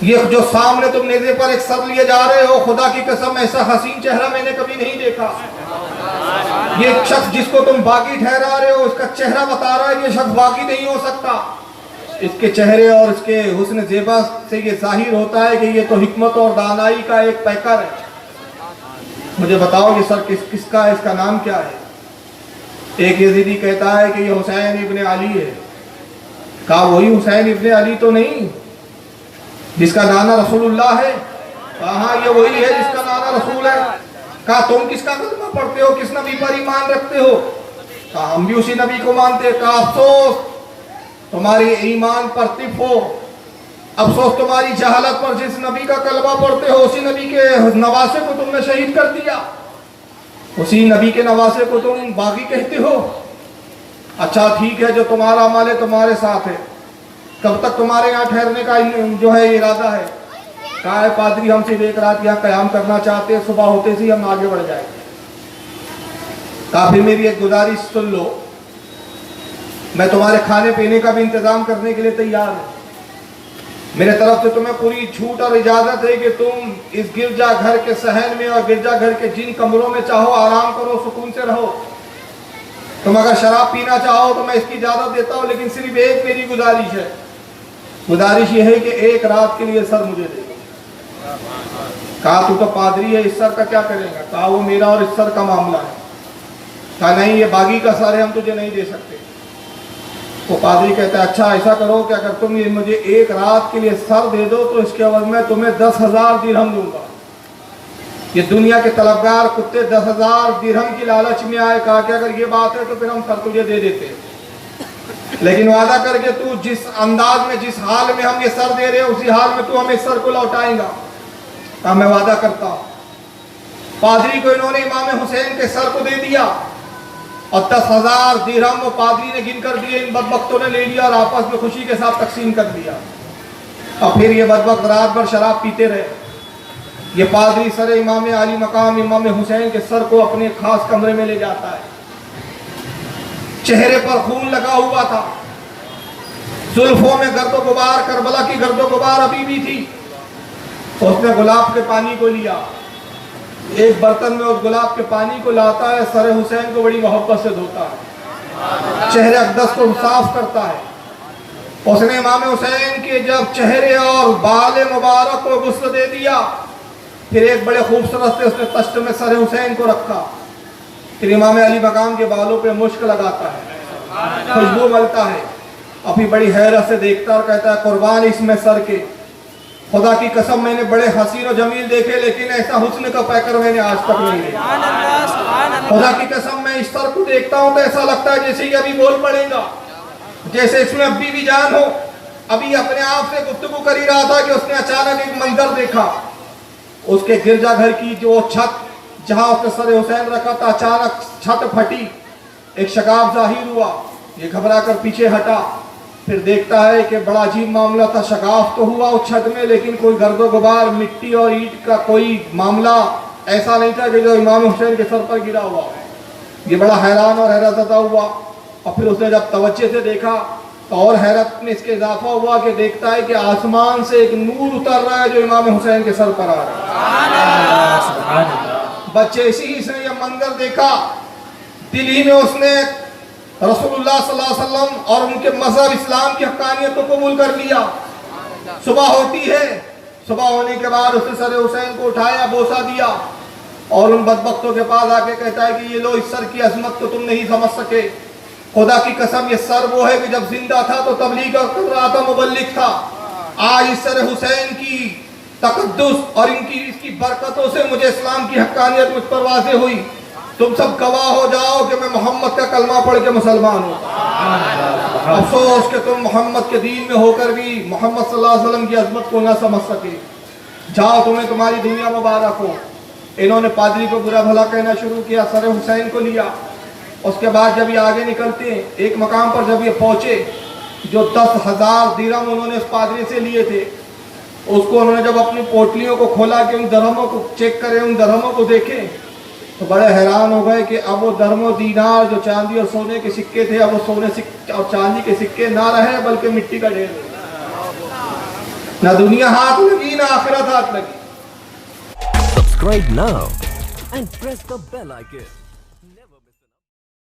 یہ جو سامنے تم نیزے پر ایک سر لیے جا رہے ہو، خدا کی قسم ایسا حسین چہرہ میں نے کبھی نہیں دیکھا۔ یہ شخص جس کو تم باغی ٹھہرا رہے ہو، اس کا چہرہ بتا رہا ہے یہ شخص باغی نہیں ہو سکتا۔ اس کے چہرے اور اس کے حسن زیبا سے یہ ظاہر ہوتا ہے کہ یہ تو حکمت اور دانائی کا ایک پیکر ہے۔ مجھے بتاؤ یہ سر کس کا ہے، اس کا نام کیا ہے؟ ایک یزیدی کہتا ہے کہ یہ حسین ابن علی ہے۔ کہا وہی حسین ابن علی تو نہیں جس کا نانا رسول اللہ ہے؟ کہا ہاں یہ وہی ہے جس کا نانا رسول ہے۔ کہا تم کس کا کلمہ پڑھتے ہو، کس نبی پر ایمان رکھتے ہو؟ کہا ہم بھی اسی نبی کو مانتے ہیں۔ کہا افسوس تمہاری ایمان پر طف ہو، افسوس تمہاری جہالت پر، جس نبی کا کلمہ پڑھتے ہو اسی نبی کے نواسے کو تم نے شہید کر دیا، اسی نبی کے نواسے کو تم باغی کہتے ہو۔ اچھا ٹھیک ہے، جو تمہارا عمل ہے تمہارے ساتھ ہے، کب تک تمہارے یہاں ٹھہرنے کا جو ہے ارادہ ہے؟ کہا ہے پادری ہم صرف ایک رات یہاں قیام کرنا چاہتے ہیں، صبح ہوتے سے ہم آگے بڑھ جائیں گے۔ کہا پھر میری ایک گزارش سن لو، میں تمہارے کھانے پینے کا بھی انتظام کرنے کے لیے تیار ہوں، میرے طرف سے تمہیں پوری چھوٹ اور اجازت ہے کہ تم اس گرجا گھر کے صحن میں اور گرجا گھر کے جن کمروں میں چاہو آرام کرو، سکون سے رہو۔ تم اگر شراب پینا چاہو تو میں اس کی اجازت دیتا ہوں، لیکن صرف ایک میری گزارش ہے، گزارش یہ ہے کہ ایک رات کے لیے سر مجھے دے دو۔ کہا تو پادری ہے، اس سر کا کیا کرے گا؟ کہا وہ میرا اور اس سر کا معاملہ ہے۔ کہا نہیں یہ باغی کا سر ہے، ہم تجھے نہیں دے سکتے۔ وہ پادری کہتا ہے اچھا ایسا کرو کہ اگر تم یہ مجھے ایک رات کے لیے سر دے دو تو اس کے عوض میں تمہیں 10,000 درہم دوں گا۔ یہ دنیا کے طلبگار کتے 10,000 درہم کی لالچ میں آئے۔ کہا کہ اگر یہ بات ہے تو پھر ہم سر تجھے دے دیتے، لیکن وعدہ کر کے تو جس انداز میں، جس حال میں ہم یہ سر دے رہے ہیں اسی حال میں تو ہمیں سر کو لوٹائیں گا۔ کہا میں وعدہ کرتا ہوں۔ پادری کو انہوں نے امام حسین کے سر کو دے دیا اور 10,000 درہم وہ پادری نے گن کر دیے، ان بدبختوں نے لے لیا اور آپس میں خوشی کے ساتھ تقسیم کر دیا۔ اور پھر یہ بدبخت رات بھر شراب پیتے رہے۔ یہ پادری سر امام علی مقام امام حسین کے سر کو اپنے خاص کمرے میں لے جاتا ہے۔ چہرے پر خون لگا ہوا تھا، زلفوں میں گرد و غبار، کربلا کی گرد و غبار ابھی بھی تھی۔ اس نے گلاب کے پانی کو لیا، ایک برتن میں اس گلاب کے پانی کو لاتا ہے، سر حسین کو بڑی محبت سے دھوتا ہے، چہرے اقدس کو صاف کرتا ہے۔ اس نے امام حسین کے جب چہرے اور بال مبارک کو غسل دے دیا، پھر ایک بڑے خوبصورت سے اس نے تشت میں سر حسین کو رکھا، پھر امام علی مقام کے بالوں پہ مشک لگاتا ہے، خوشبو ملتا ہے، اور پھر بڑی حیرت سے دیکھتا اور کہتا ہے قربان اس میں سر کے، خدا کی قسم میں نے بڑے حسین و جمیل دیکھے لیکن ایسا حسن کا پیکر میں نے آج تک نہیں دیکھا۔ خدا کی قسم میں اس سر کو دیکھتا ہوں تو ایسا لگتا ہے جیسے یہ ابھی بول پڑے گا، جیسے اس میں ابھی بھی جان ہو۔ ابھی اپنے آپ سے گفتگو کر ہی رہا تھا کہ اس نے اچانک ایک منظر دیکھا، اس کے گرجا گھر کی جو چھت جہاں اس نے سر حسین رکھا تھا، اچانک چھت پھٹی، ایک شگاف ظاہر ہوا، یہ گھبرا کر پیچھے ہٹا، پھر دیکھتا ہے کہ بڑا عجیب معاملہ تھا، شگاف تو ہوا اس چھت میں لیکن کوئی گرد و غبار، مٹی اور اینٹ کا کوئی معاملہ ایسا نہیں تھا کہ جو امام حسین کے سر پر گرا ہوا۔ یہ بڑا حیران اور حیرت زدہ ہوا، اور پھر اس نے جب توجہ سے دیکھا تو اور حیرت میں اس کے اضافہ ہوا کہ دیکھتا ہے کہ آسمان سے ایک نور اتر رہا ہے جو امام حسین کے سر پر آ رہا ہے۔ بچے اسی ہی سے یہ منظر دیکھا، دل ہی میں اس نے رسول اللہ صلی اللہ علیہ وسلم اور ان کے مذہب اسلام کی حقانیت کو قبول کر لیا۔ صبح ہوتی ہے، صبح ہونے کے بعد اس نے سر حسین کو اٹھایا، بوسہ دیا، اور ان بدبختوں کے پاس آ کے کہتا ہے کہ یہ لو اس سر کی عظمت کو تم نہیں سمجھ سکے، خدا کی قسم یہ سر وہ ہے کہ جب زندہ تھا تو تبلیغ کر رہا تھا، مبلغ تھا، آج اس سر حسین کی تقدس اور اس کی برکتوں سے مجھے اسلام کی حقانیت مجھ پر واضح ہوئی، تم سب گواہ ہو جاؤ کہ میں محمد کا کلمہ پڑھ کے مسلمان ہوں۔ افسوس کہ تم محمد کے دین میں ہو کر بھی محمد صلی اللہ علیہ وسلم کی عظمت کو نہ سمجھ سکے، جاؤ تمہیں تمہاری دنیا مبارک ہو۔ انہوں نے پادری کو برا بھلا کہنا شروع کیا، سر حسین کو لیا۔ اس کے بعد جب یہ آگے نکلتے ہیں، ایک مقام پر جب یہ پہنچے، جو 10,000 درہم انہوں نے اس پادری سے لیے تھے، اس کو انہوں نے جب اپنی پوٹلیوں کو کھولا کہ ان درہموں کو چیک کریں، ان درہموں کو دیکھیں، تو بڑے حیران ہو گئے کہ اب وہ درہم و دینار جو چاندی اور سونے کے سکے تھے، اب وہ سونے اور چاندی کے سکے نہ رہے بلکہ مٹی کا ڈھیر ہو گیا۔ نہ دنیا ہاتھ لگی نہ آخرت ہاتھ لگی. Subscribe now and press the bell icon.